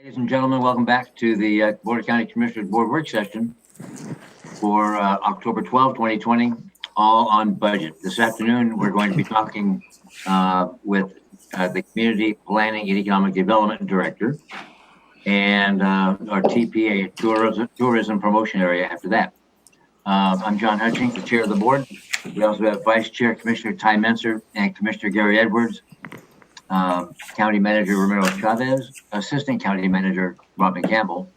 Ladies and gentlemen, welcome back to the Board of County Commissioners Board Work Session for October 12, 2020, all on budget. This afternoon, we're going to be talking with the Community Planning and Economic Development Director and our TPA, Tourism Promotion Area after that. I'm John Hutchings, the Chair of the Board. We also have Vice Chair Commissioner Ty Menser and Commissioner Gary Edwards, County Manager Romero Chavez, Assistant County Manager Robin Campbell.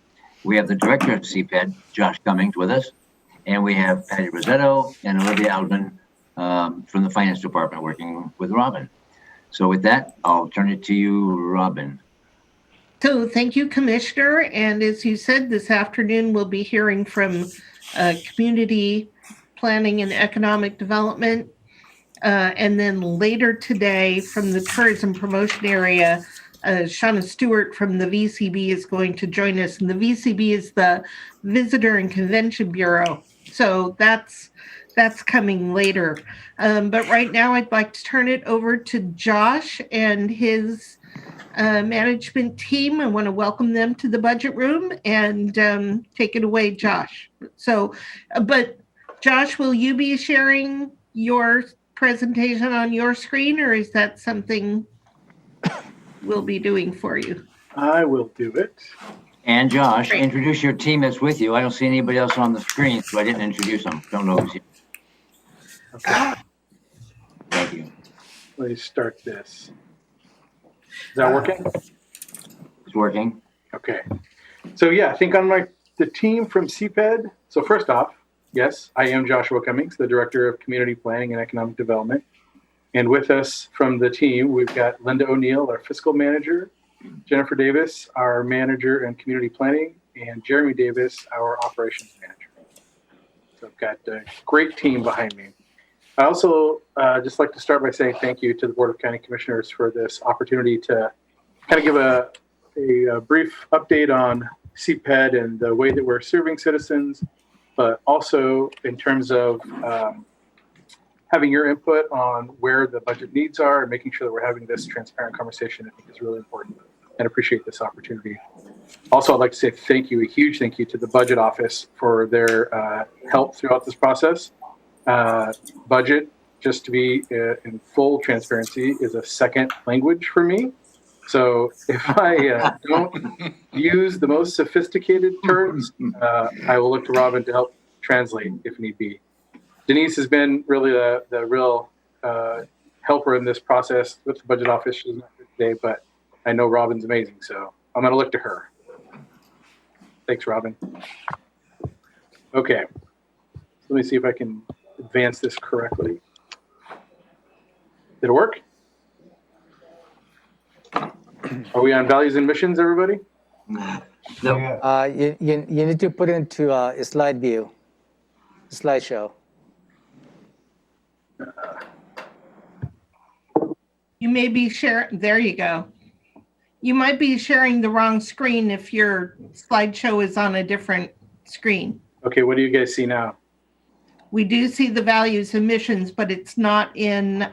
We have the Director of CPED, Josh Cummings, with us, and we have Patty Rosetto and Olivia Aldman from the Finance Department working with Robin. So with that, I'll turn it to you, Robin. So thank you, Commissioner. And as you said, this afternoon we'll be hearing from Community Planning and Economic Development. And then later today from the Tourism Promotion Area, Shauna Stewart from the VCB is going to join us. And the VCB is the Visitor and Convention Bureau. So that's coming later. But right now I'd like to turn it over to Josh and his management team. I want to welcome them to the budget room and take it away, Josh. So, but Josh, will you be sharing your presentation on your screen, or is that something we'll be doing for you? I will do it. And Josh, Great. Introduce your team that's with you. I don't see anybody else on the screen, so I didn't introduce them. Don't know who's here. Okay, Thank you. let me start this. Is that working? It's working. Okay. So yeah, I think on the team from CPED. So first off, yes, I am Joshua Cummings, the Director of Community Planning and Economic Development. And with us from the team, we've got Linda O'Neill, our Fiscal Manager, Jennifer Davis, our Manager in Community Planning, and Jeremy Davis, our Operations Manager. So I've got a great team behind me. I also just like to start by saying thank you to the Board of County Commissioners for this opportunity to kind of give a brief update on CPED and the way that we're serving citizens, but also in terms of having your input on where the budget needs are and making sure that we're having this transparent conversation. I think is really important and appreciate this opportunity. Also, I'd like to say thank you, a huge thank you to the Budget Office for their help throughout this process. Budget, just to be in full transparency, is a second language for me. So if I don't use the most sophisticated terms, I will look to Robin to help translate if need be. Denise has been really the real helper in this process with the Budget Office. She's not here today, but I know Robin's amazing, so I'm going to look to her. Thanks, Robin. Okay, let me see if I can advance this correctly. Did it work? Are we on values and missions, everybody? No. You need to put into a slide view, slideshow. You may be sharing, there you go. You might be sharing the wrong screen if your slideshow is on a different screen. Okay, what do you guys see now? We do see the values and missions, but it's not in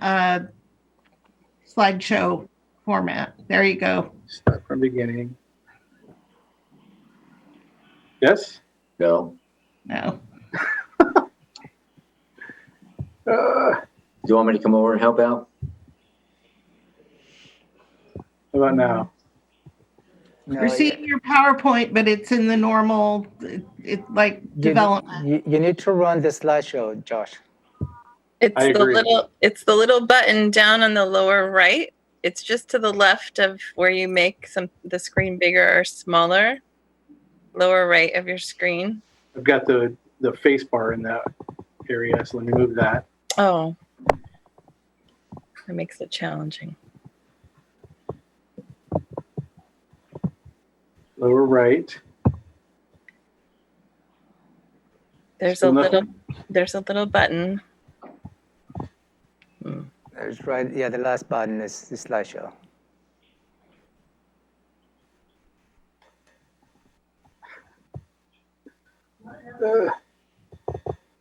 slideshow format. There you go. Start from beginning. Yes? No. No. Do you want me to come over and help out? How about now? No, We're seeing your PowerPoint, but it's in the normal, like development. You need to run the slideshow, Josh. I agree. It's the little button down on the lower right. It's just to the left of where you make the screen bigger or smaller. Lower right of your screen. I've got the face bar in that area, so let me move that. Oh, that makes it challenging. Lower right. There's Still a nothing? little button. There's right, yeah, the last button is the slideshow.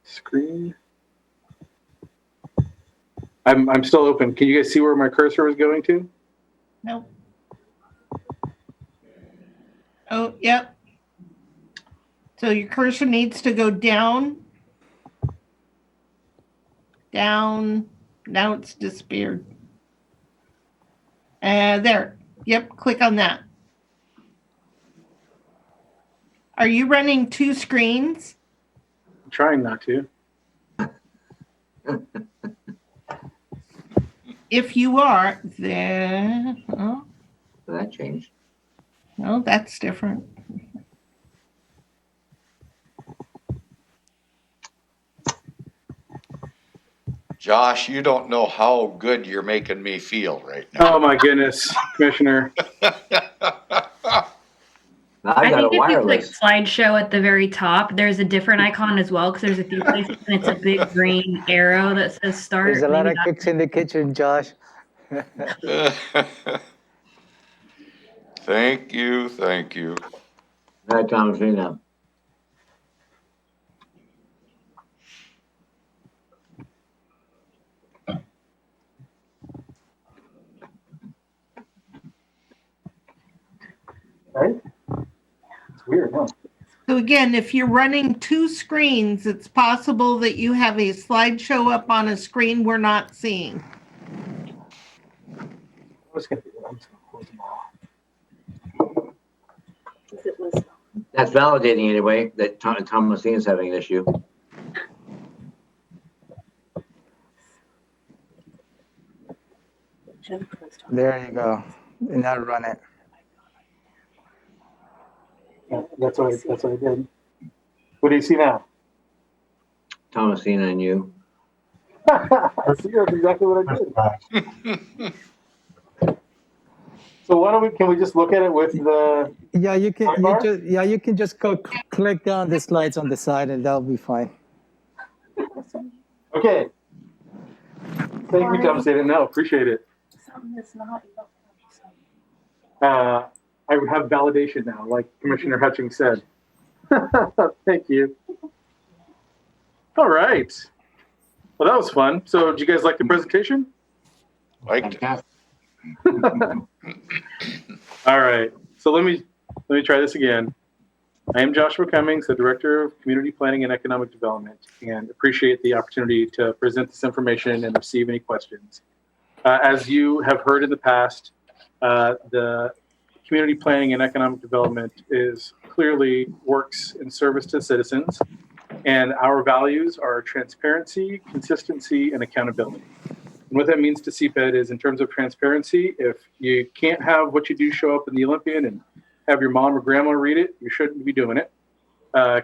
Screen. I'm still open. Can you guys see where my cursor was going to? Nope. Oh, yep. So your cursor needs to go down. Down. Now it's disappeared. There. Yep, click on that. Are you running two screens? I'm trying not to. If you are, then, oh, That changed. no, that's different. Josh, you don't know how good you're making me feel right now. Oh my goodness, Commissioner. Now I I got a think if you wireless. click slideshow at the very top, there's a different icon as well, because there's a few places and it's a big green arrow that says start. There's a lot Maybe of cooks in the kitchen, Josh. Thank you, thank you. Hi, Thomasina. Right? It's weird, huh? So again, if you're running two screens, it's possible that you have a slideshow up on a screen we're not seeing. I'm just gonna close them all. That's validating anyway, that Thomasina's having an issue. There you go. And now run it. Yeah, that's what I did. What do you see now? Thomasina and you. I see, that's exactly what I did. So why don't can we just look at it with the, Yeah, you can. Sidebar? You can just go click down the slides on the side, and that'll be fine. okay. Thank you, Thomasina. No, appreciate it. Something that's not, you don't have something. I have validation now, like Commissioner Hutchings said. Thank you. All right. Well, that was fun. So did you guys like the presentation? Liked it. Fantastic. All right. So let me try this again. I am Joshua Cummings, the Director of Community Planning and Economic Development, and appreciate the opportunity to present this information and receive any questions. As you have heard in the past, the community planning and economic development clearly works in service to citizens, and our values are transparency, consistency, and accountability. And what that means to CPED is, in terms of transparency, if you can't have what you do show up in the Olympian and have your mom or grandma read it, you shouldn't be doing it.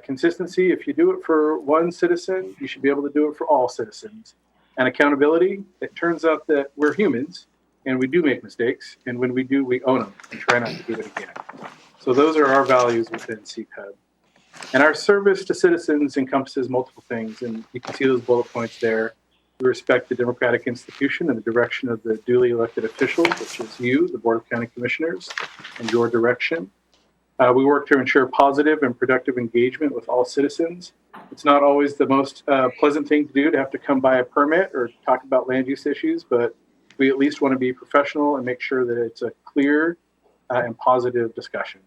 Consistency, if you do it for one citizen, you should be able to do it for all citizens. And accountability, it turns out that we're humans and we do make mistakes. And when we do, we own them and try not to do it again. So those are our values within CPED. And our service to citizens encompasses multiple things. And you can see those bullet points there. We respect the democratic institution and the direction of the duly elected officials, which is you, the Board of County Commissioners, and your direction. We work to ensure positive and productive engagement with all citizens. It's not always the most pleasant thing to do to have to come by a permit or talk about land use issues, but we at least want to be professional and make sure that it's a clear and positive discussion.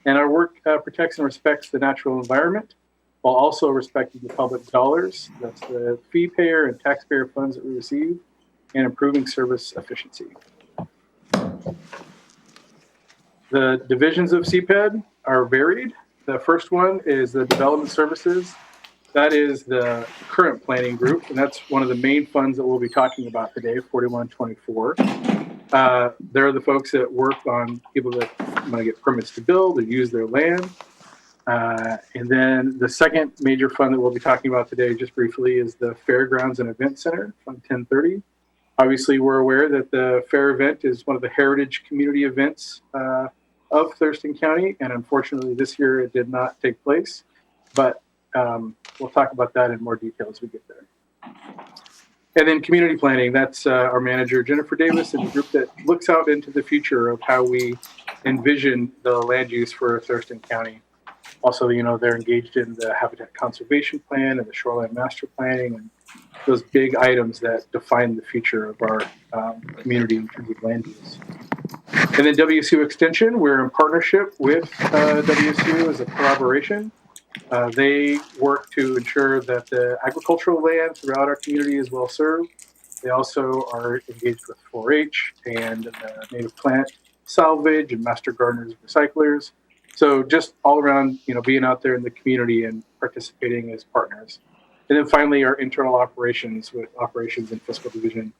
And our work protects and respects the natural environment while also respecting the public dollars. That's the fee payer and taxpayer funds that we receive, and improving service efficiency. The divisions of CPED are varied. The first one is the development services. That is the current planning group, and that's one of the main funds that we'll be talking about today, 4124. They're the folks that work on people that want to get permits to build or use their land. And then the second major fund that we'll be talking about today, just briefly, is the Fairgrounds and Event Center, Fund 1030. Obviously, we're aware that the fair event is one of the heritage community events of Thurston County, and unfortunately this year it did not take place, but we'll talk about that in more detail as we get there. And then community planning, that's our manager, Jennifer Davis, and the group that looks out into the future of how we envision the land use for Thurston County. Also, you know, they're engaged in the habitat conservation plan and the shoreline master planning and those big items that define the future of our community in terms of land use. And then WSU Extension, we're in partnership with WSU as a collaboration. They work to ensure that the agricultural land throughout our community is well served. They also are engaged with 4-H and native plant salvage and master gardeners, recyclers. So just all around, being out there in the community and participating as partners. And then finally, our internal operations with operations and fiscal division.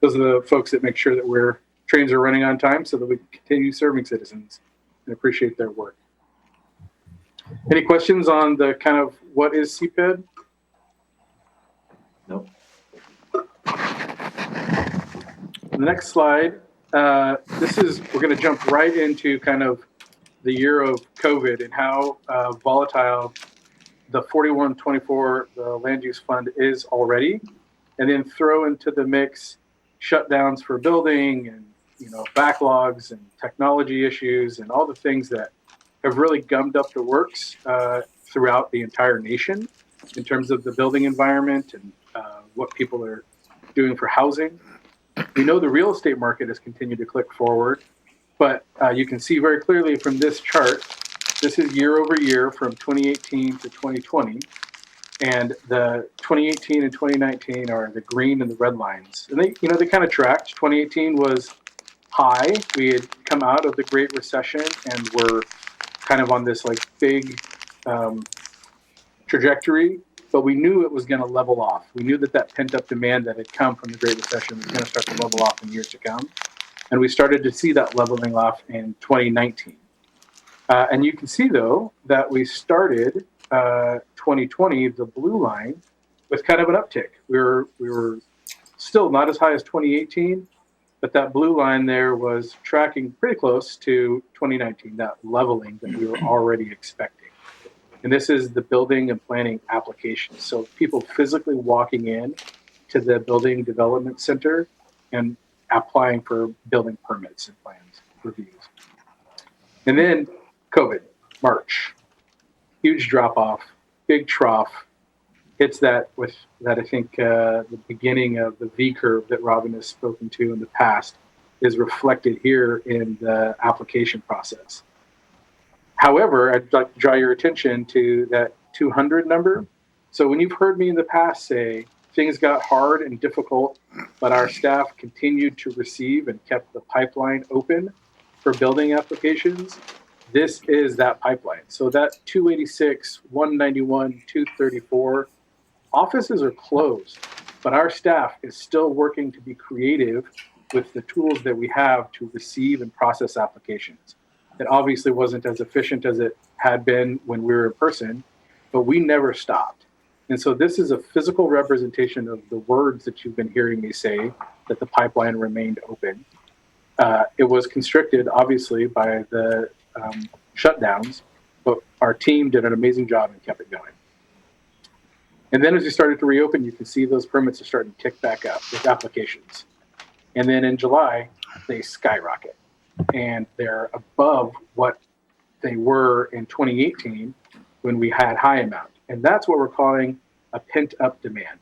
Those are the folks that make sure that trains are running on time so that we can continue serving citizens and appreciate their work. Any questions on the kind of what is CPED? Nope. The next slide, we're going to jump right into kind of the year of COVID and how volatile the 4124, the land use fund, is already, and then throw into the mix shutdowns for building and backlogs and technology issues and all the things that have really gummed up the works throughout the entire nation in terms of the building environment and what people are doing for housing. We know the real estate market has continued to click forward, but you can see very clearly from this chart, this is year over year from 2018 to 2020. And the 2018 and 2019 are the green and the red lines. And they kind of tracked. 2018 was high. We had come out of the Great Recession and were kind of on this big trajectory, but we knew it was going to level off. We knew that pent-up demand that had come from the Great Recession was going to start to level off in years to come. And we started to see that leveling off in 2019. And you can see, though, that we started 2020, the blue line, with kind of an uptick. We were still not as high as 2018, but that blue line there was tracking pretty close to 2019, that leveling that we were already expecting. And this is the building and planning applications. So people physically walking in to the building development center and applying for building permits and plans reviews. And then COVID, March, huge drop off, big trough. Hits that I think the beginning of the V curve that Robin has spoken to in the past is reflected here in the application process. However, I'd like to draw your attention to that 200 number. So when you've heard me in the past say things got hard and difficult, but our staff continued to receive and kept the pipeline open for building applications, this is that pipeline. So that 286, 191, 234, offices are closed, but our staff is still working to be creative with the tools that we have to receive and process applications. It obviously wasn't as efficient as it had been when we were in person, but we never stopped. And so this is a physical representation of the words that you've been hearing me say, that the pipeline remained open. It was constricted, obviously, by the shutdowns, but our team did an amazing job and kept it going. And then as we started to reopen, you can see those permits are starting to tick back up with applications. And then in July, they skyrocket. And they're above what they were in 2018 when we had high amount. And that's what we're calling a pent-up demand.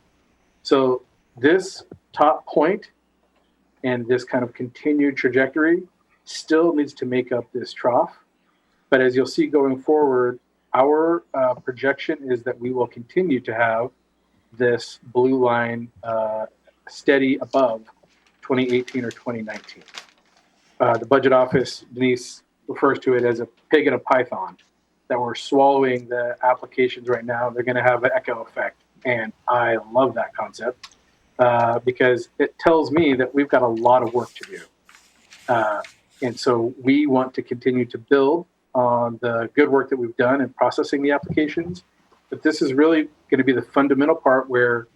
So this top point and this kind of continued trajectory still needs to make up this trough. But as you'll see going forward, our projection is that we will continue to have this blue line steady above 2018 or 2019. The budget office, Denise refers to it as a pig in a python, that we're swallowing the applications right now. They're going to have an echo effect. And I love that concept because it tells me that we've got a lot of work to do. And so we want to continue to build on the good work that we've done in processing the applications. But this is really going to be the fundamental part where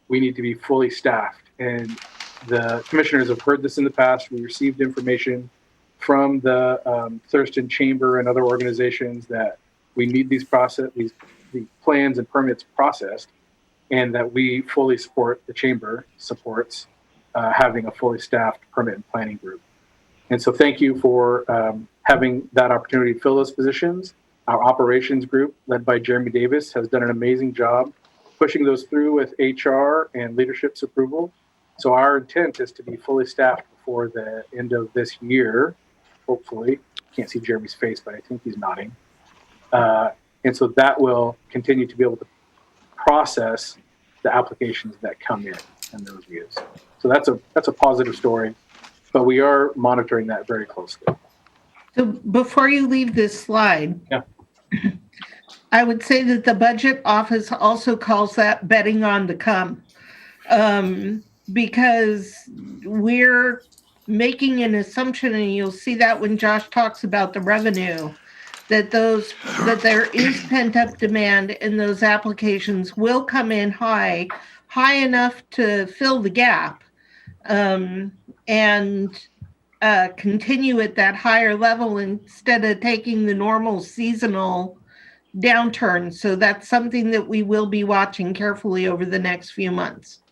we need to be fully staffed. And the commissioners have heard this in the past. We received information from the Thurston Chamber and other organizations that we need these plans and permits processed, and that we fully support, the Chamber supports having a fully staffed permit and planning group. And so thank you for having that opportunity to fill those positions. Our operations group, led by Jeremy Davis, has done an amazing job pushing those through with HR and leadership's approval. So our intent is to be fully staffed before the end of this year hopefully. Can't see Jeremy's face, but I think he's nodding. And so that will continue to be able to process the applications that come in and the reviews. So that's a positive story, but we are monitoring that very closely. So before you leave this slide, Yeah. I would say that the budget office also calls that betting on to come, because we're making an assumption, and you'll see that when Josh talks about the revenue, that there is pent up demand and those applications will come in high enough to fill the gap, and continue at that higher level instead of taking the normal seasonal downturn. So that's something that we will be watching carefully over the next few months.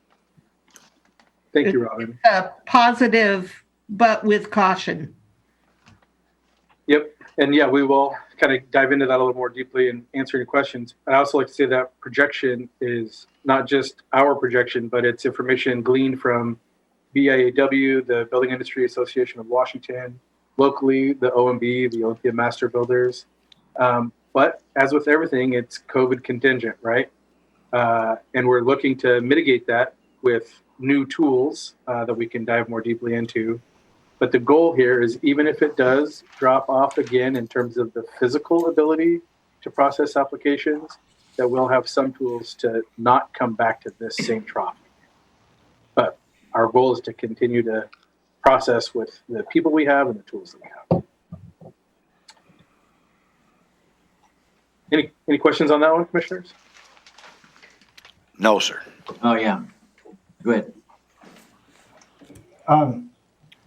Thank you, Robin. Positive, but with caution. Yep. And yeah, we will kind of dive into that a little more deeply and answer your questions. I'd also like to say that projection is not just our projection, but it's information gleaned from BIAW, the Building Industry Association of Washington, locally, the OMB, the Olympia Master Builders. But as with everything, it's COVID contingent, right? And we're looking to mitigate that with new tools that we can dive more deeply into. But the goal here is, even if it does drop off again in terms of the physical ability to process applications, that we'll have some tools to not come back to this same trough. But our goal is to continue to process with the people we have and the tools that we have. Any questions on that one, commissioners? No, sir. Oh, yeah. Good.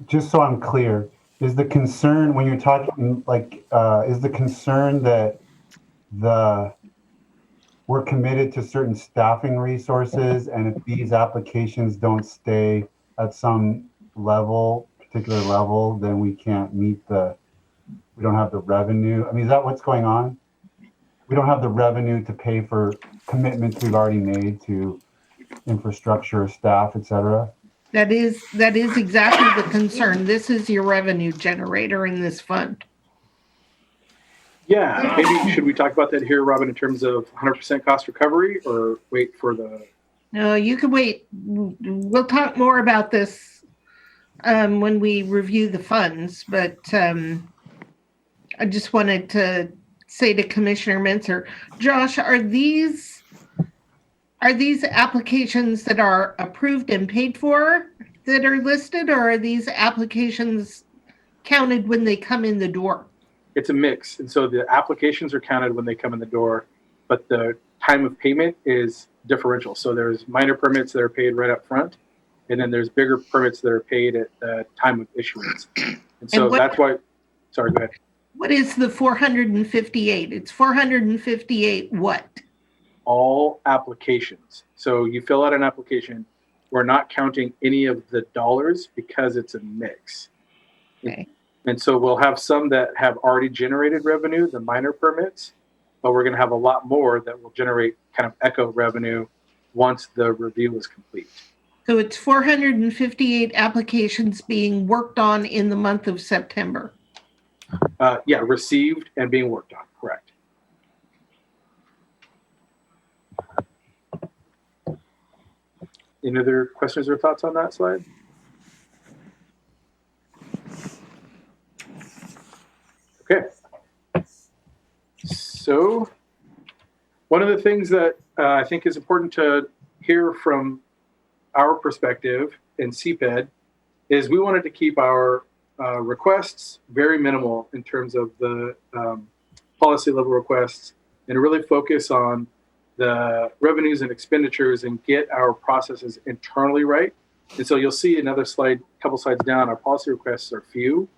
Just so I'm clear, is the concern when you're talking, is the concern that we're committed to certain staffing resources, and if these applications don't stay at some particular level, then we can't we don't have the revenue? I mean, is that what's going on? We don't have the revenue to pay for commitments we've already made to infrastructure, staff, et cetera? That is exactly the concern. This is your revenue generator in this fund. Yeah, maybe should we talk about that here, Robin, in terms of 100% cost recovery, or wait for the... No, you can wait. We'll talk more about this when we review the funds, but I just wanted to say to Commissioner Mintzer, Josh, are these applications that are approved and paid for that are listed, or are these applications counted when they come in the door? It's a mix. And so the applications are counted when they come in the door, but the time of payment is differential. So there's minor permits that are paid right up front, and then there's bigger permits that are paid at the time of issuance. And so that's why, sorry, go ahead. What is the 458? It's 458 what? All applications. So you fill out an application. We're not counting any of the dollars because it's a mix. Okay. And so we'll have some that have already generated revenue, the minor permits, but we're going to have a lot more that will generate kind of echo revenue once the review is complete. So it's 458 applications being worked on in the month of September. Yeah, received and being worked on, correct. Any other questions or thoughts on that slide? Okay. So one of the things that I think is important to hear from our perspective in CPED is we wanted to keep our requests very minimal in terms of the policy level requests, and really focus on the revenues and expenditures and get our processes internally right. And so you'll see another slide, a couple slides down, our policy requests are few,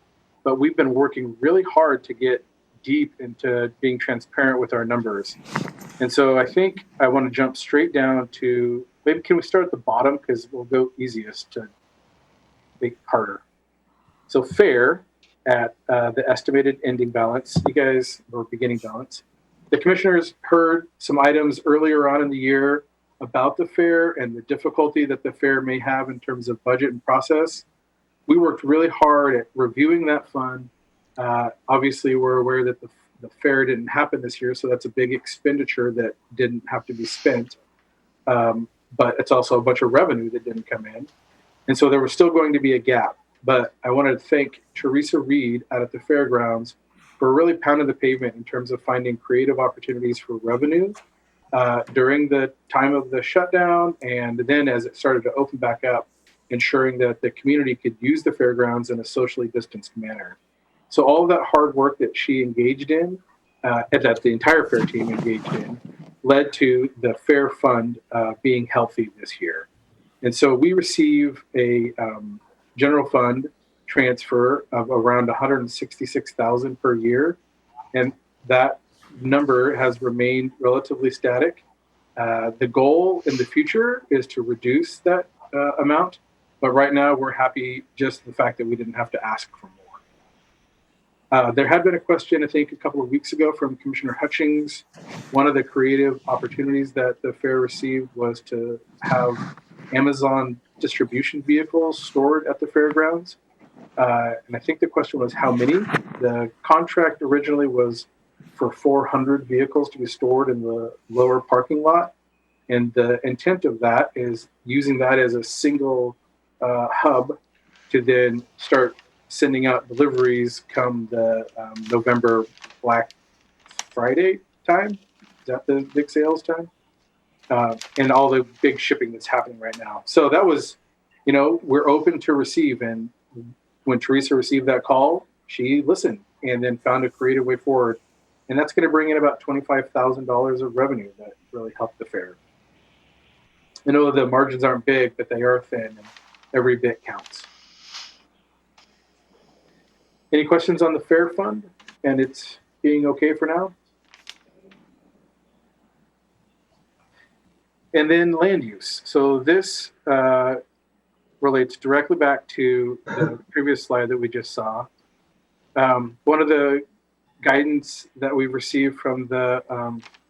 but we've been working really hard to get deep into being transparent with our numbers. And so I think I want to jump straight down to, maybe can we start at the bottom, because we'll go easiest to make harder. So fair at the estimated ending balance, you guys, or beginning balance. The commissioners heard some items earlier on in the year about the fair and the difficulty that the fair may have in terms of budget and process. We worked really hard at reviewing that fund Obviously, we're aware that the fair didn't happen this year, so that's a big expenditure that didn't have to be spent. But it's also a bunch of revenue that didn't come in. And so there was still going to be a gap. But I wanted to thank Teresa Reed out at the fairgrounds for really pounding the pavement in terms of finding creative opportunities for revenue during the time of the shutdown. And then as it started to open back up, ensuring that the community could use the fairgrounds in a socially distanced manner. So all of that hard work that she engaged in, and that the entire fair team engaged in, led to the fair fund being healthy this year. And so we receive a general fund transfer of around $166,000 per year, and that number has remained relatively static. The goal in the future is to reduce that amount, but right now we're happy just the fact that we didn't have to ask for more. There had been a question, I think, a couple of weeks ago from Commissioner Hutchings. One of the creative opportunities that the fair received was to have Amazon distribution vehicles stored at the fairgrounds. And I think the question was how many. The contract originally was for 400 vehicles to be stored in the lower parking lot. And the intent of that is using that as a single hub to then start sending out deliveries come the November Black Friday time. Is that the big sales time? And all the big shipping that's happening right now. So that was, we're open to receive. And when Teresa received that call, she listened and then found a creative way forward. And that's going to bring in about $25,000 of revenue that really helped the fair. I know the margins aren't big, but they are thin, and every bit counts. Any questions on the fair fund and it's being okay for now? And then land use. So this relates directly back to the previous slide that we just saw. One of the guidance that we've received from the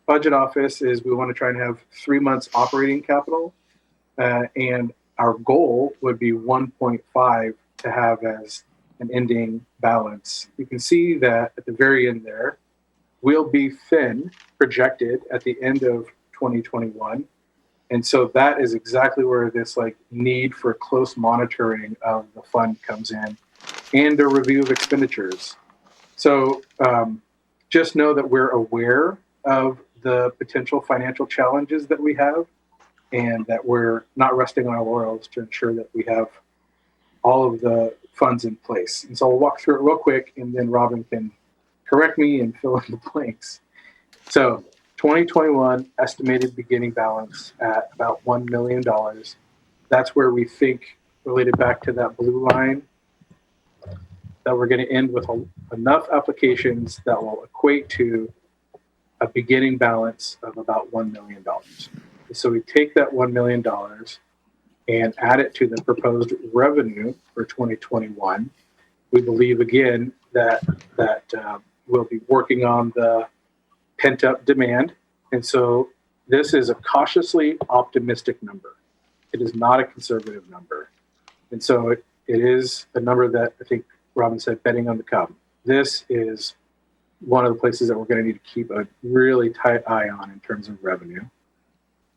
budget office is we want to try and have 3 months operating capital. And our goal would be 1.5 to have as an ending balance. You can see that at the very end there, we'll be thin projected at the end of 2021. And so that is exactly where this need for close monitoring of the fund comes in and a review of expenditures. So just know that we're aware of the potential financial challenges that we have and that we're not resting on our laurels to ensure that we have all of the funds in place. And so I'll walk through it real quick and then Robin can correct me and fill in the blanks. So 2021 estimated beginning balance at about $1 million. That's where we think, related back to that blue line, that we're going to end with enough applications that will equate to a beginning balance of about $1 million. So we take that $1 million and add it to the proposed revenue for 2021. We believe, again, that we'll be working on the pent-up demand. And so this is a cautiously optimistic number. It is not a conservative number. And so it is a number that I think Robin said, betting on the come. This is one of the places that we're going to need to keep a really tight eye on in terms of revenue.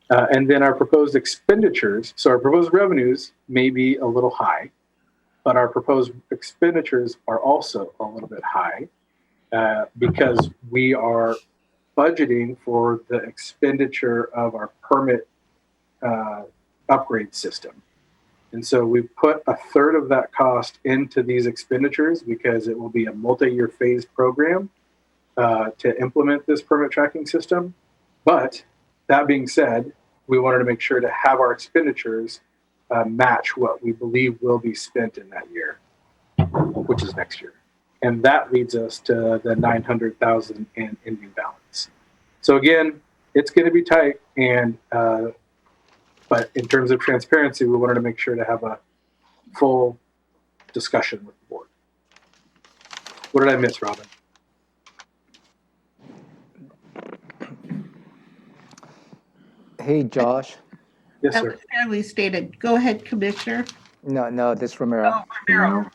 And then our proposed expenditures. So our proposed revenues may be a little high, but our proposed expenditures are also a little bit high because we are budgeting for the expenditure of our permit upgrade system. And so we put a third of that cost into these expenditures because it will be a multi-year phased program to implement this permit tracking system. But that being said, we wanted to make sure to have our expenditures match what we believe will be spent in that year, which is next year. And that leads us to the $900,000 in ending balance. So again, it's going to be tight, and but in terms of transparency, we wanted to make sure to have a full discussion with the board. What did I miss, Robin? Hey, Josh. Yes, That sir. was fairly stated. Go ahead, Commissioner. No, this is Romero. Oh, Romero.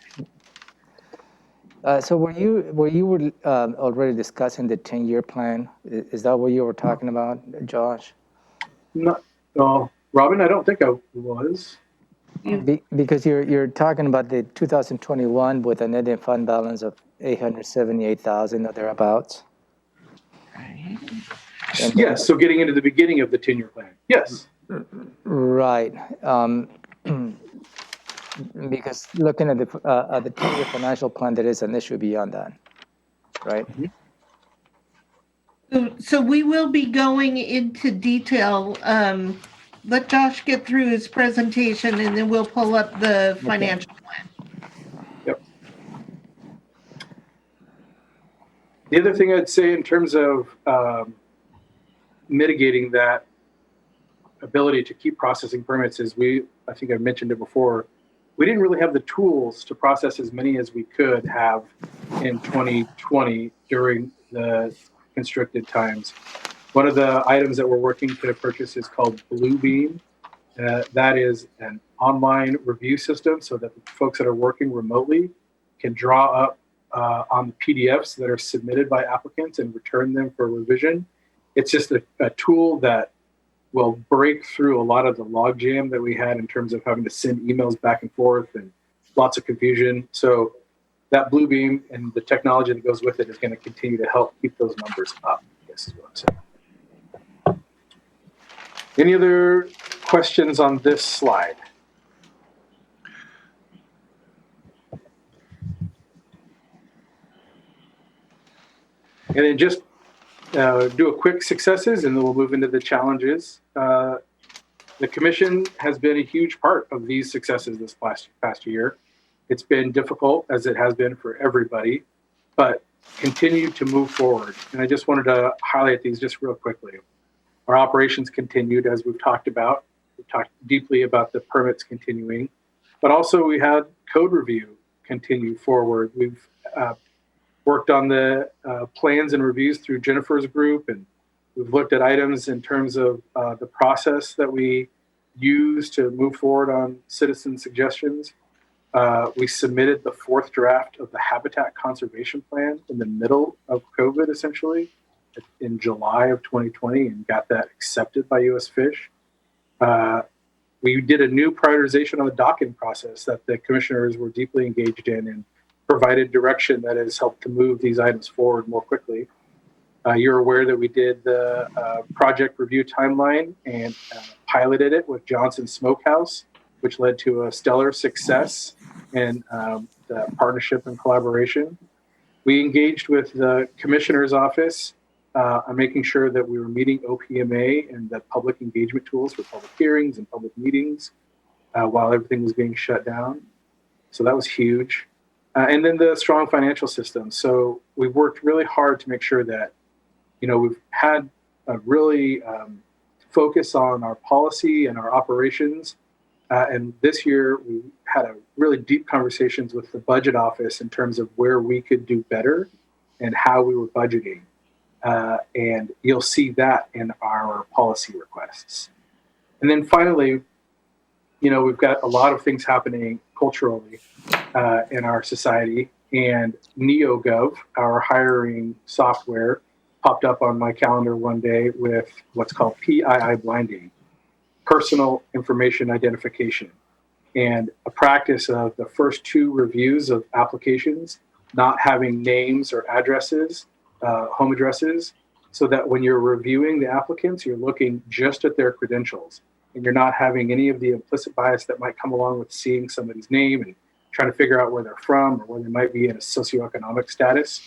So were you already discussing the 10-year plan? Is that what you were talking about, Josh? Not, well, Robin, I don't think I was. Because you're talking about the 2021 with a net fund balance of 878,000 or thereabouts. Right. And Yes, so getting into the beginning of the 10-year plan. Yes. Right. Because looking at the 10-year financial plan, there is an issue beyond that, right? So we will be going into detail. Let Josh get through his presentation and then we'll pull up the financial plan. Yep. The other thing I'd say in terms of mitigating that ability to keep processing permits is I think I mentioned it before, we didn't really have the tools to process as many as we could have in 2020 during the constricted times. One of the items that we're working to purchase is called Bluebeam. That is an online review system so that the folks that are working remotely can draw up on the PDFs that are submitted by applicants and return them for revision. It's just a tool that will break through a lot of the logjam that we had in terms of having to send emails back and forth and lots of confusion. So that Bluebeam and the technology that goes with it is going to continue to help keep those numbers up. This is what I'm saying. Any other questions on this slide? And then just do a quick successes and then we'll move into the challenges. The commission has been a huge part of these successes this past year. It's been difficult as it has been for everybody, but continue to move forward. And I just wanted to highlight these just real quickly. Our operations continued as we've talked about. We've talked deeply about the permits continuing, but also we had code review continue forward. We've worked on the plans and reviews through Jennifer's group, and we've looked at items in terms of the process that we use to move forward on citizen suggestions. We submitted the 4th draft of the Habitat Conservation Plan in the middle of COVID, essentially, in July of 2020, and got that accepted by U.S. Fish. We did a new prioritization on the docking process that the commissioners were deeply engaged in and provided direction that has helped to move these items forward more quickly. You're aware that we did the project review timeline and piloted it with Johnson Smokehouse, which led to a stellar success in the partnership and collaboration. We engaged with the commissioner's office on making sure that we were meeting OPMA and the public engagement tools for public hearings and public meetings while everything was being shut down. So that was huge. And then the strong financial system. So we've worked really hard to make sure that, we've had a really focus on our policy and our operations. And this year we had a really deep conversations with the budget office in terms of where we could do better and how we were budgeting. And you'll see that in our policy requests. And then finally, we've got a lot of things happening culturally in our society, and NeoGov, our hiring software, popped up on my calendar one day with what's called PII blinding, personal information identification, and a practice of the first 2 reviews of applications not having names or addresses, home addresses, so that when you're reviewing the applicants, you're looking just at their credentials and you're not having any of the implicit bias that might come along with seeing somebody's name and trying to figure out where they're from or where they might be in a socioeconomic status.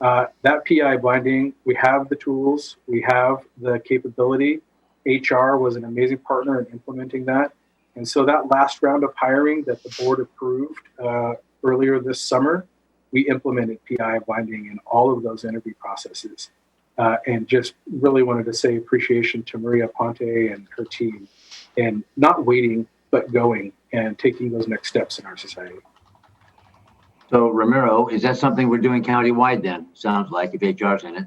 That PI binding, we have the tools, we have the capability. HR was an amazing partner in implementing that. And so that last round of hiring that the board approved earlier this summer, we implemented PI binding in all of those interview processes. And just really wanted to say appreciation to Maria Ponte and her team, and not waiting, but going and taking those next steps in our society. So Ramiro, is that something we're doing countywide then? Sounds like, if HR's in it.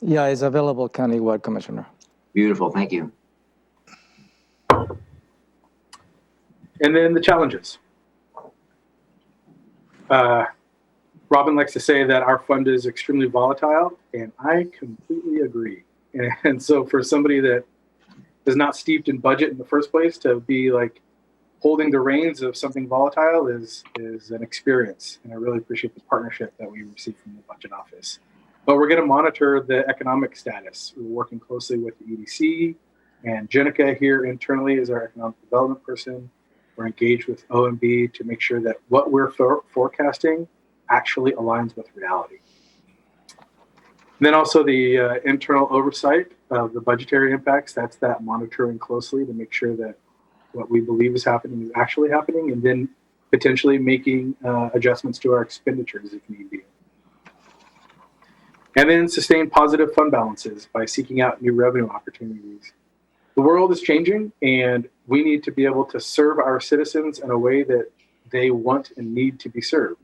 Yeah, it's available countywide, Commissioner. Beautiful, thank you. And then the challenges. Robin likes to say that our fund is extremely volatile, and I completely agree. And so for somebody that is not steeped in budget in the first place, to be like holding the reins of something volatile is an experience. And I really appreciate the partnership that we receive from the budget office. But we're going to monitor the economic status. We're working closely with the EDC, and Jenica here internally is our economic development person. We're engaged with OMB to make sure that what we're forecasting actually aligns with reality. And then also the internal oversight of the budgetary impacts. That's that monitoring closely to make sure that what we believe is happening is actually happening, and then potentially making adjustments to our expenditures if need be. And then sustain positive fund balances by seeking out new revenue opportunities. The world is changing, and we need to be able to serve our citizens in a way that they want and need to be served.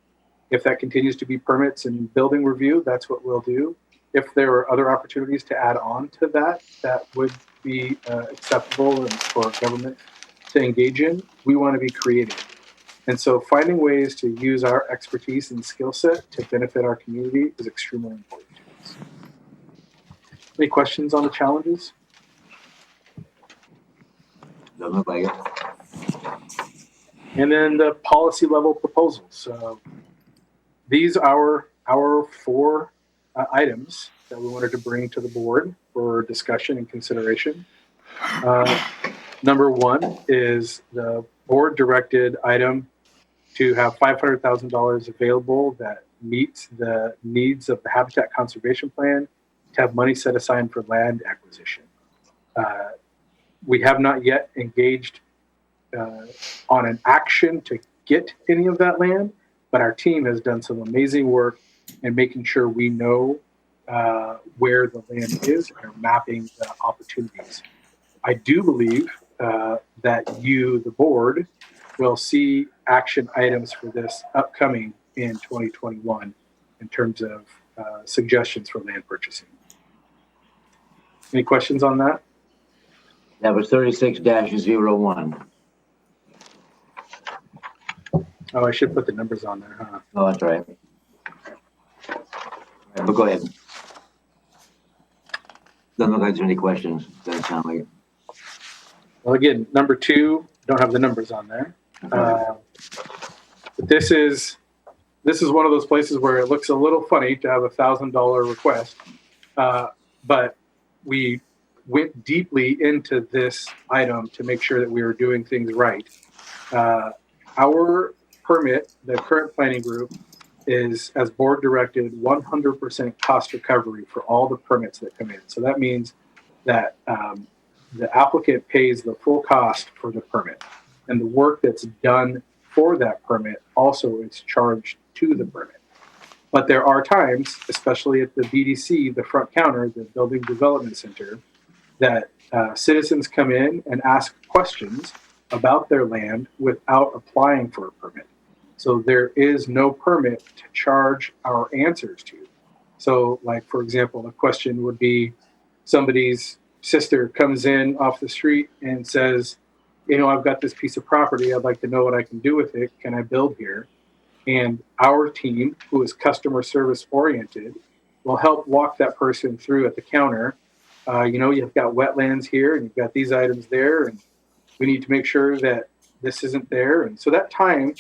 If that continues to be permits and building review, that's what we'll do. If there are other opportunities to add on to that, that would be acceptable and for government to engage in, we want to be creative. And so finding ways to use our expertise and skill set to benefit our community is extremely important to us. Any questions on the challenges? Doesn't look like it. And then the policy level proposals. So these are our four items that we wanted to bring to the board for discussion and consideration. Number one is the board directed item to have $500,000 available that meets the needs of the Habitat Conservation Plan, to have money set aside for land acquisition. We have not yet engaged on an action to get any of that land, but our team has done some amazing work in making sure we know where the land is and mapping the opportunities. I do believe that you, the board, will see action items for this upcoming in 2021 in terms of suggestions for land purchasing. Any questions on that? That was 36-01. Oh, I should put the numbers on there, huh? Oh, that's right. But go ahead. Doesn't look like there's any questions. Doesn't sound like it. Well, again, number two, don't have the numbers on there. But this is one of those places where it looks a little funny to have $1,000 request, but we went deeply into this item to make sure that we were doing things right. Our permit, the current planning group, is, as board directed, 100% cost recovery for all the permits that come in. So that means that the applicant pays the full cost for the permit, and the work that's done for that permit also is charged to the permit. But there are times, especially at the BDC, the front counter, the Building Development Center, that citizens come in and ask questions about their land without applying for a permit. So there is no permit to charge our answers to. So, like, for example, a question would be somebody's sister comes in off the street and says, you know, I've got this piece of property. I'd like to know what I can do with it. Can I build here? And our team, who is customer service oriented, will help walk that person through at the counter. You know, you've got wetlands here and you've got these items there, and we need to make sure that this isn't there. And so that time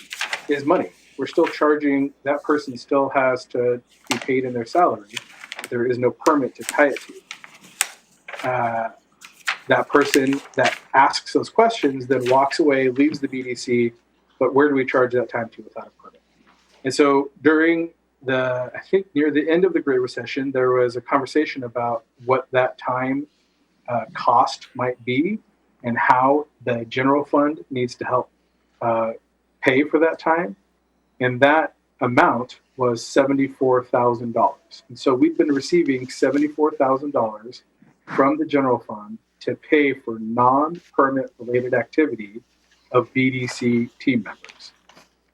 is money. We're still charging, that person still has to be paid in their salary. There is no permit to tie it to. That person that asks those questions then walks away, leaves the BDC, but where do we charge that time to without a permit? And so during I think near the end of the Great Recession, there was a conversation about what that time cost might be and how the general fund needs to help pay for that time. And that amount was $74,000. And so we've been receiving $74,000 from the general fund to pay for non-permit related activity of BDC team members.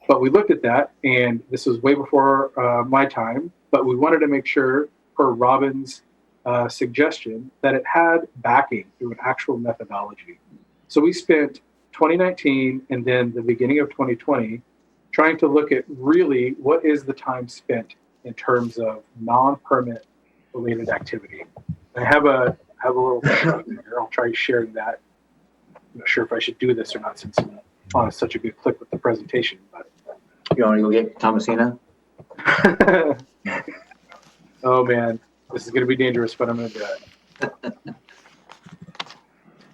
But we looked at that, and this was way before my time, but we wanted to make sure, per Robin's suggestion, that it had backing through an actual methodology. So we spent 2019 and then the beginning of 2020 trying to look at really what is the time spent in terms of non-permit related activity. I have a little chart here. I'll try sharing that. I'm not sure if I should do this or not since I'm on such a good click with the presentation. But You want to go get Thomasina? oh man, this is going to be dangerous, but I'm going to do it.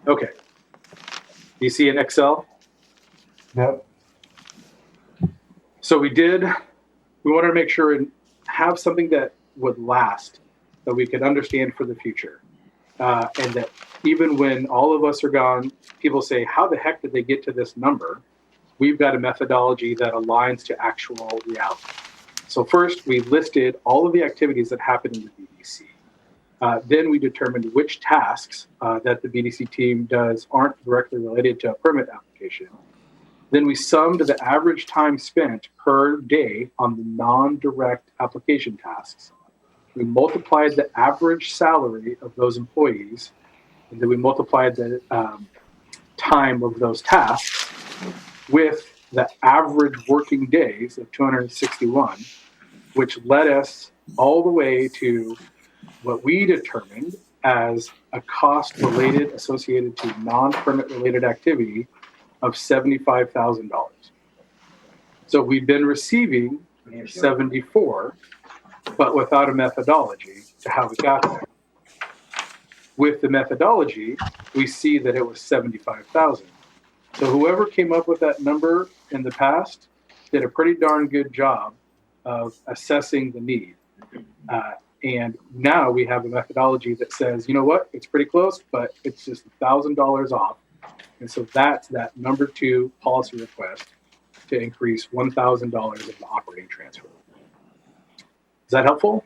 Okay. Do you see an Excel? Yep. So we wanted to make sure and have something that would last, that we could understand for the future. And that even when all of us are gone, people say, how the heck did they get to this number? We've got a methodology that aligns to actual reality. So first, we listed all of the activities that happen in the BDC. Then we determined which tasks that the BDC team does aren't directly related to a permit application. Then we summed the average time spent per day on the non-direct application tasks. We multiplied the average salary of those employees, and then we multiplied the time of those tasks with the average working days of 261, which led us all the way to what we determined as a cost associated to non-permit related activity of $75,000. So we've been receiving 74, but without a methodology to how we got there. With the methodology, we see that it was 75,000. So whoever came up with that number in the past did a pretty darn good job of assessing the need. And now we have a methodology that says, you know what, it's pretty close, but it's just $1,000 off. And so that's that number 2 policy request to increase $1,000 of the operating transfer. Is that helpful?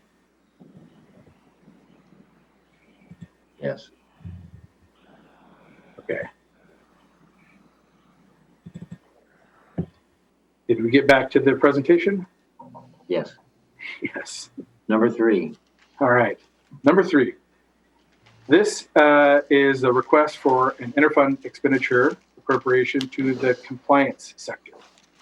Yes. Okay. Did we get back to the presentation? Yes. Yes. Number 3. All right. Number 3. This is a request for an interfund expenditure appropriation to the compliance sector.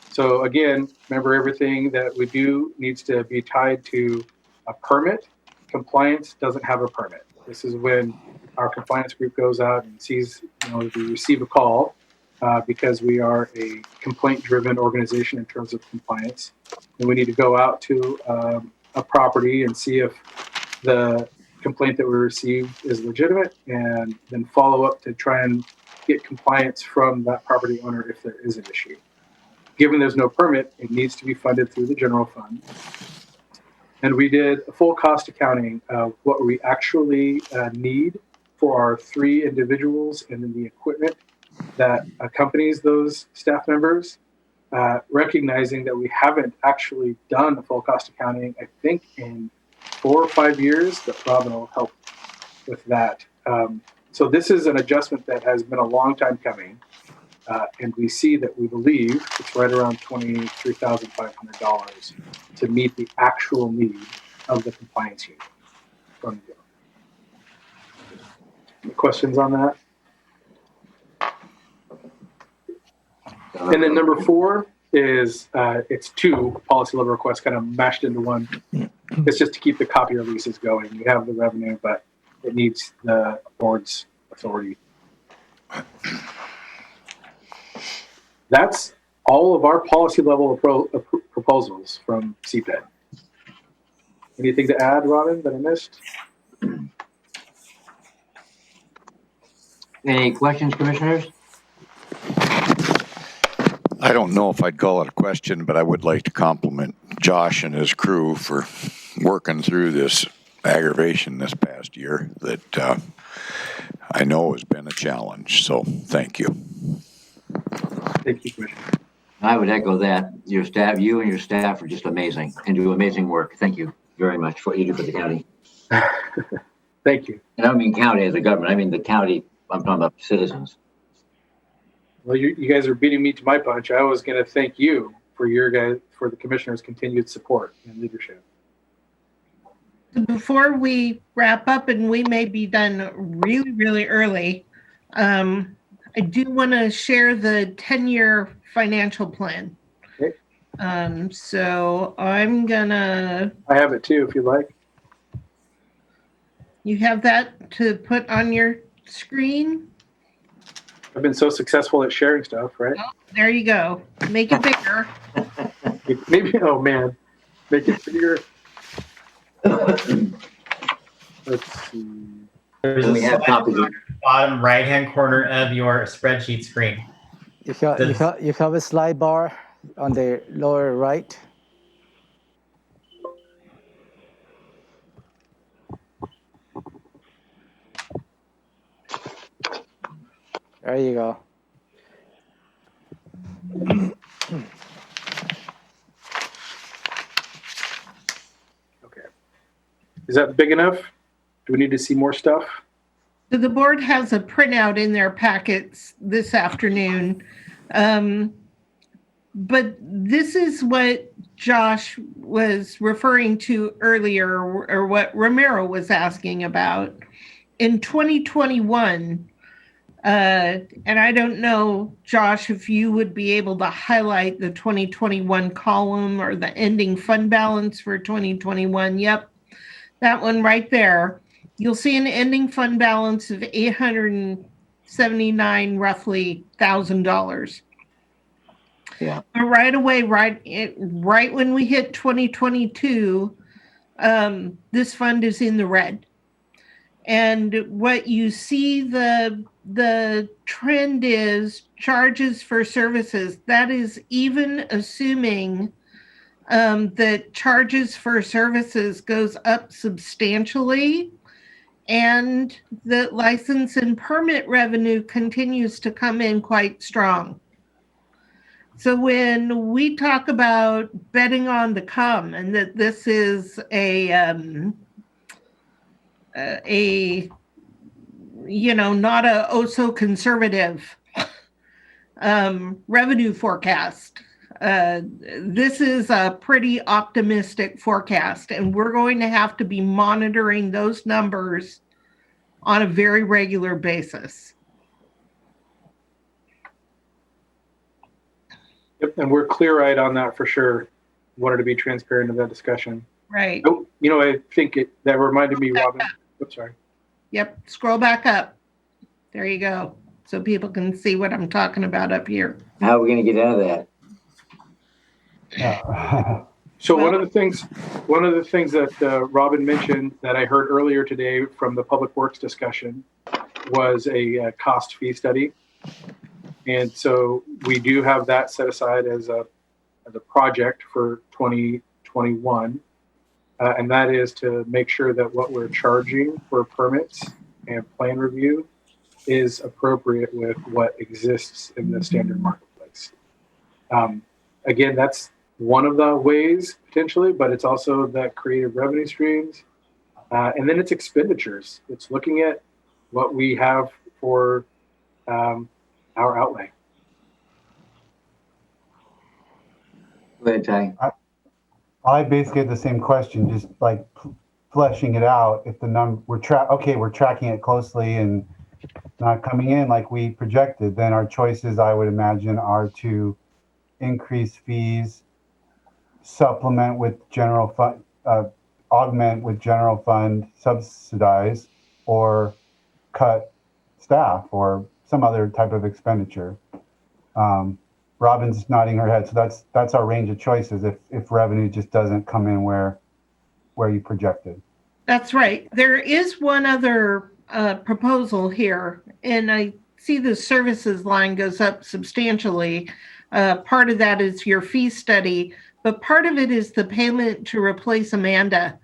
So again, remember everything that we do needs to be tied to a permit. Compliance doesn't have a permit. This is when our compliance group goes out and sees, we receive a call because we are a complaint-driven organization in terms of compliance. And we need to go out to a property and see if the complaint that we received is legitimate, and then follow up to try and get compliance from that property owner if there is an issue. Given there's no permit, it needs to be funded through the general fund. And we did a full cost accounting of what we actually need for our 3 individuals and then the equipment that accompanies those staff members, recognizing that we haven't actually done a full cost accounting, I think, in 4 or 5 years, but Robin will help with that. So this is an adjustment that has been a long time coming, and we see that we believe it's right around $23,500 to meet the actual need of the compliance unit. Any questions on that? And then number 4 is it's 2 policy level requests kind of mashed into one. It's just to keep the copier leases going. You have the revenue, but it needs the board's authority. That's all of our policy level proposals from CPED. Anything to add, Robin, that I missed? Any questions, commissioners? I don't know if I'd call it a question, but I would like to compliment Josh and his crew for working through this aggravation this past year that I know has been a challenge. So thank you. Thank you, Commissioner. I would echo that. Your staff, you and your staff are just amazing and do amazing work. Thank you very much for what you do for the county. Thank you. And I don't mean county as a government. I mean the county. I'm talking about citizens. Well, you guys are beating me to my punch. I was going to thank you for the commissioner's continued support and leadership. Before we wrap up, and we may be done really, really early, I do want to share the 10-year financial plan. Okay. So I'm gonna, I have it too, if you like. you have that to put on your screen? I've been so successful at sharing stuff, right? There you go. Make it bigger. Maybe, oh man, make it bigger. Let's see. There's And a we have slide copies bar of, at the bottom right-hand corner of your spreadsheet screen. You have a slide bar on the lower right. There you go. Okay. Is that big enough? Do we need to see more stuff? So the board has a printout in their packets this afternoon. But this is what Josh was referring to earlier, or what Romero was asking about. In 2021, and I don't know, Josh, if you would be able to highlight the 2021 column or the ending fund balance for 2021. Yep, that one right there. You'll see an ending fund balance of $879 roughly $1,000. yeah. But right away, right when we hit 2022, this fund is in the red. And what you see the trend is charges for services. That is even assuming that charges for services goes up substantially, and that license and permit revenue continues to come in quite strong. So when we talk about betting on the come, and that this is a not a oh so conservative revenue forecast. This is a pretty optimistic forecast, and we're going to have to be monitoring those numbers on a very regular basis. Yep, and we're clear-eyed on that for sure. Wanted to be transparent in that discussion. Right. Oh, I think that reminded me, Robin. Oops, sorry. Yep, scroll back up. There you go. So people can see what I'm talking about up here. How are we going to get out of that? Yeah. So one of the things that Robin mentioned that I heard earlier today from the Public Works discussion was a cost fee study. And so we do have that set aside as a project for 2021. And that is to make sure that what we're charging for permits and plan review is appropriate with what exists in the standard marketplace. Again, that's one of the ways potentially, but it's also that creative revenue streams. And then it's expenditures. It's looking at what we have for our outlay. Go ahead, Ty. I basically had the same question, just like fleshing it out. If the number we're tracking it closely and not coming in like we projected, then our choices, I would imagine, are to increase fees, supplement with general fund, augment with general fund, subsidize, or cut staff or some other type of expenditure. Robin's nodding her head, so that's our range of choices if revenue just doesn't come in where you projected. That's right. There is one other proposal here, and I see the services line goes up substantially. Part of that is your fee study, but part of it is the payment to replace Amanda.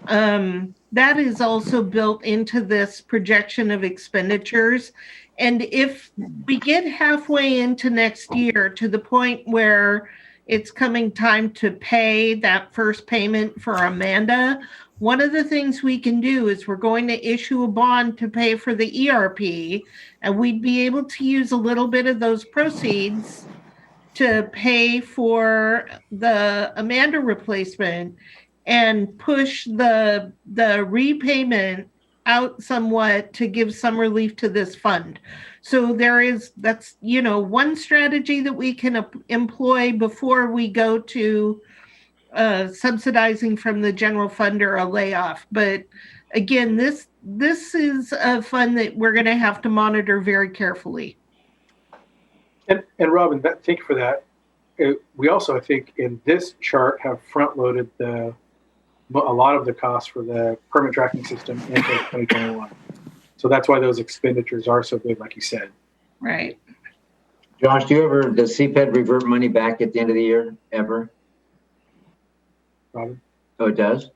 That is also built into this projection of expenditures. And if we get halfway into next year to the point where it's coming time to pay that first payment for Amanda, one of the things we can do is we're going to issue a bond to pay for the ERP, and we'd be able to use a little bit of those proceeds to pay for the Amanda replacement and push the repayment out somewhat to give some relief to this fund. So that's one strategy that we can employ before we go to subsidizing from the general fund or a layoff. But again, this is a fund that we're going to have to monitor very carefully. And Robin, thank you for that. We also, I think, in this chart have front-loaded a lot of the costs for the permit tracking system into 2021. So that's why those expenditures are so big, like you said. Right. Josh, does CPED revert money back at the end of the year, ever? Robin? Oh, it does?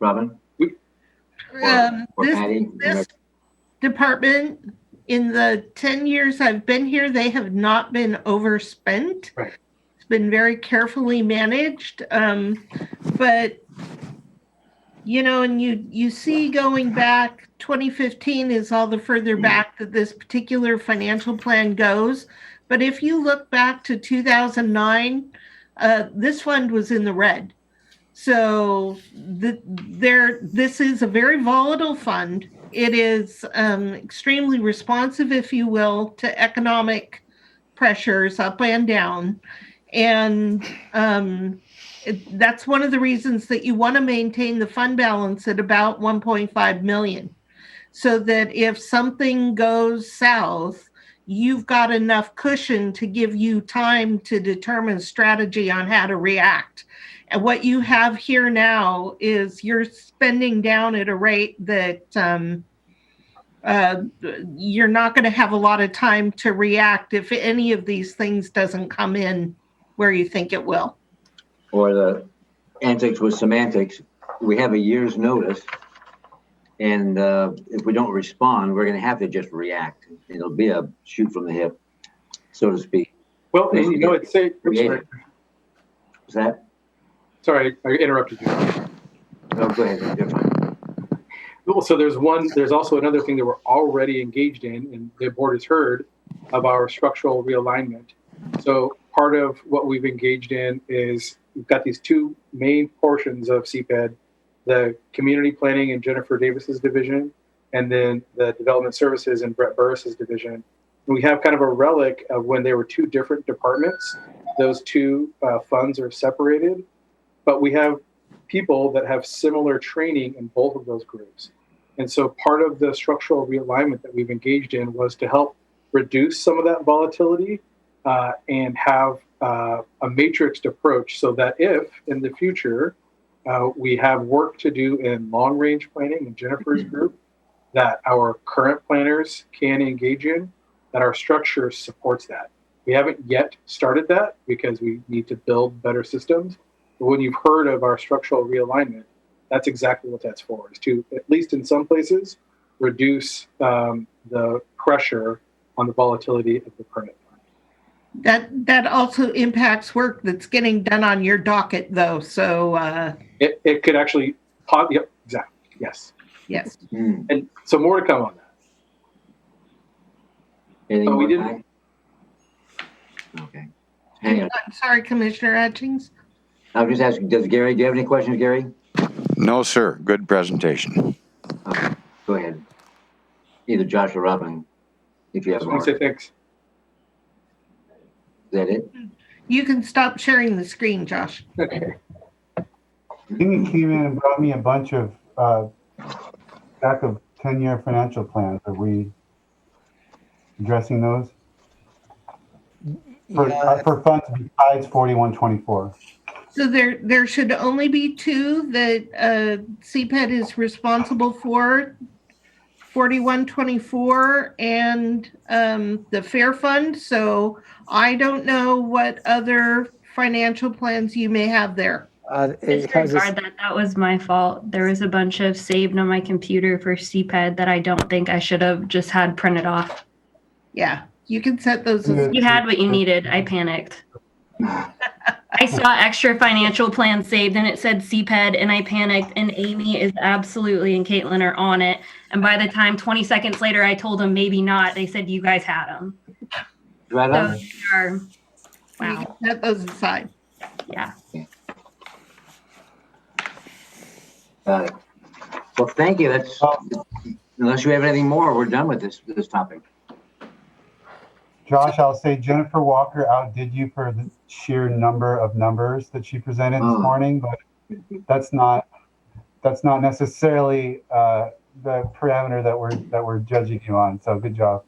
Robin? Or Patty? This department, in the 10 years I've been here, they have not been overspent. Right. It's been very carefully managed. But, and you see going back, 2015 is all the further back that this particular financial plan goes. But if you look back to 2009, this fund was in the red. So this is a very volatile fund. It is extremely responsive, if you will, to economic pressures up and down. And that's one of the reasons that you want to maintain the fund balance at about 1.5 million, so that if something goes south, you've got enough cushion to give you time to determine strategy on how to react. And what you have here now is you're spending down at a rate that you're not going to have a lot of time to react if any of these things doesn't come in where you think it will. Or the antics with semantics, we have a year's notice, and if we don't respond, we're going to have to just react. It'll be a shoot from the hip, so to speak. Well, it's Is that? Sorry, I interrupted you. No, go ahead. You're fine. Well, so there's also another thing that we're already engaged in, and the board has heard of our structural realignment. So part of what we've engaged in is we've got these two main portions of CPED, the community planning and Jennifer Davis's division, and then the development services and Brett Burris's division. And we have kind of a relic of when they were two different departments. Those two funds are separated, but we have people that have similar training in both of those groups. And so part of the structural realignment that we've engaged in was to help reduce some of that volatility and have a matrixed approach, so that if in the future we have work to do in long range planning in Jennifer's group that our current planners can engage in, that our structure supports that. We haven't yet started that because we need to build better systems. But when you've heard of our structural realignment, that's exactly what that's for, is to, at least in some places, reduce the pressure on the volatility of the permit. That also impacts work that's getting done on your docket, though. So it could actually, yep, exactly, yes. Yes. And so more to come on that. Anything But we more, didn't. Patty? Okay. Hang on. I'm sorry, Commissioner Hutchings. I was just asking, do you have any questions, Gary? No, sir. Good presentation. Okay, go ahead. Either Josh or Robin, if you I have just more. want to say thanks. Is that it? You can stop sharing the screen, Josh. Okay. Amy came in and brought me a bunch of stack of 10-year financial plans. Are we addressing those? For funds besides 4124. So there should only be two that CPED is responsible for, 4124 and the Fair Fund. So I don't know what other financial plans you may have there. Disregard that. That was my fault. There was a bunch of saved on my computer for CPED that I don't think I should have just had printed off. Yeah, you can set those. As You had what you needed. I panicked. I saw extra financial plans saved and it said CPED and I panicked, and Amy is absolutely and Caitlin are on it. And by the time 20 seconds later I told them maybe not, they said you guys had them. Right So on. they are, You wow. can set those aside. Yeah. Got it. Well, thank you. That's, unless you have anything more, we're done with this topic. Josh, I'll say Jennifer Walker outdid you for the sheer number of numbers that she presented this morning, but that's not necessarily the parameter that we're judging you on. So good job.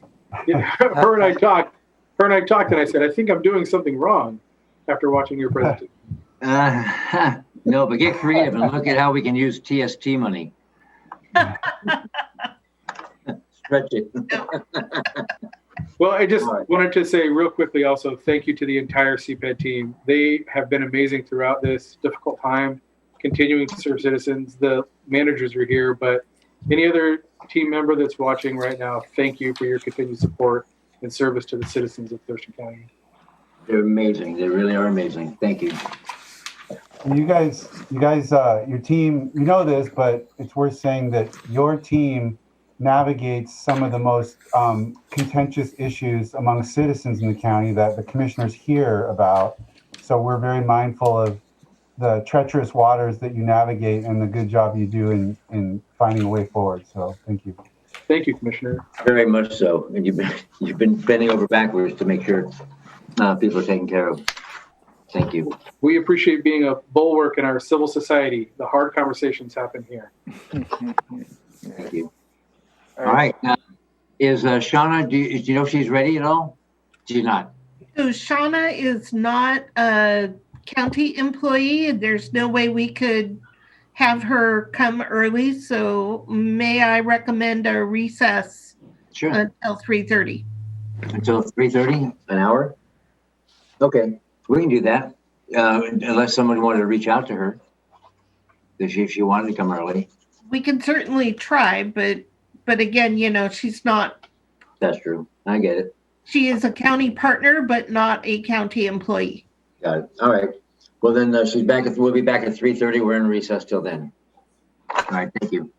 Yeah, her and I talked, and I said, I think I'm doing something wrong after watching your presentation. No, but get creative and look at how we can use TST money. Stretch it. Well, I just wanted to say real quickly also, thank you to the entire CPED team. They have been amazing throughout this difficult time, continuing to serve citizens. The managers are here, but any other team member that's watching right now, thank you for your continued support and service to the citizens of Thurston County. They're amazing. They really are amazing. Thank you. You guys, your team, you know this, but it's worth saying that your team navigates some of the most contentious issues among citizens in the county that the commissioners hear about. So we're very mindful of the treacherous waters that you navigate and the good job you do in finding a way forward. So thank you. Thank you, Commissioner. Very much so. And you've been bending over backwards to make sure people are taken care of. Thank you. We appreciate being a bulwark in our civil society. The hard conversations happen here. Thank you. All right. Now, is Shauna, do you know if she's ready at all? She's not. So Shauna is not a county employee. There's no way we could have her come early. So may I recommend a recess Sure. until 3:30? Until 3:30, an hour? Okay, we can do that. Unless somebody wanted to reach out to her. If she wanted to come early. We can certainly try, but again, she's not. That's true. I get it. She is a county partner, but not a county employee. Got it. All right. Well, then we'll be back at 3:30. We're in recess till then. All right. Thank you.